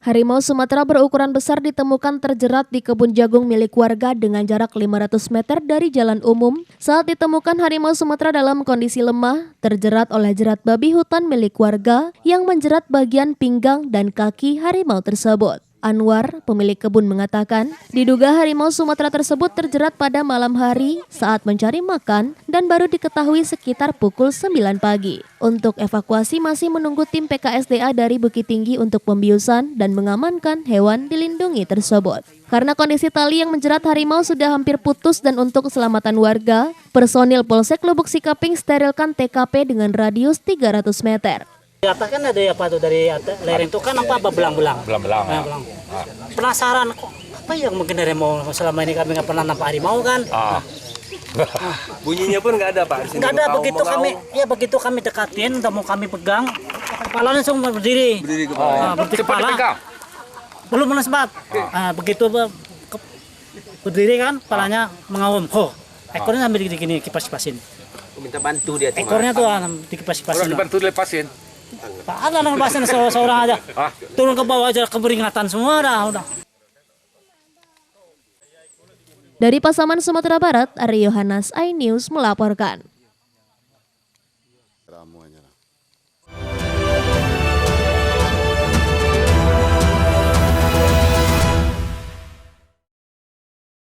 Harimau Sumatera berukuran besar ditemukan terjerat di kebun jagung milik warga dengan jarak 500 meter dari jalan umum. Saat ditemukan, harimau Sumatera dalam kondisi lemah, terjerat oleh jerat babi hutan milik warga yang menjerat bagian pinggang dan kaki harimau tersebut. Anwar, pemilik kebun, mengatakan diduga harimau Sumatera tersebut terjerat pada malam hari saat mencari makan dan baru diketahui sekitar pukul 9 pagi. Untuk evakuasi masih menunggu tim PKSDA dari Bukit Tinggi untuk pembiusan dan mengamankan hewan dilindungi tersebut. Karena kondisi tali yang menjerat harimau sudah hampir putus dan untuk keselamatan warga, personil Polsek Lubuk Sikaping sterilkan TKP dengan radius 300 meter. Di atas kan ada apa tuh dari lereng itu kan apa belang-belang. Belang-belang. Penasaran kok apa yang mungkin harimau, selama ini kami nggak pernah nampak harimau kan. Bunyinya pun nggak ada Pak. Nggak ada, begitu kami dekatin, udah mau kami pegang, kepala langsung berdiri. Berdiri kepala. Belum sempat. Begitu berdiri kan, kepalanya mengawum. Ekornya sambil gini kipas-kipasin. Minta bantu dia. Ekornya tuh dikipas-kipasin. Orang dibantu dilepasin. Ada lepasin seorang aja. Turun ke bawah aja keberingatan semua udah. Dari Pasaman, Sumatera Barat, Ari Yohanes, iNews melaporkan.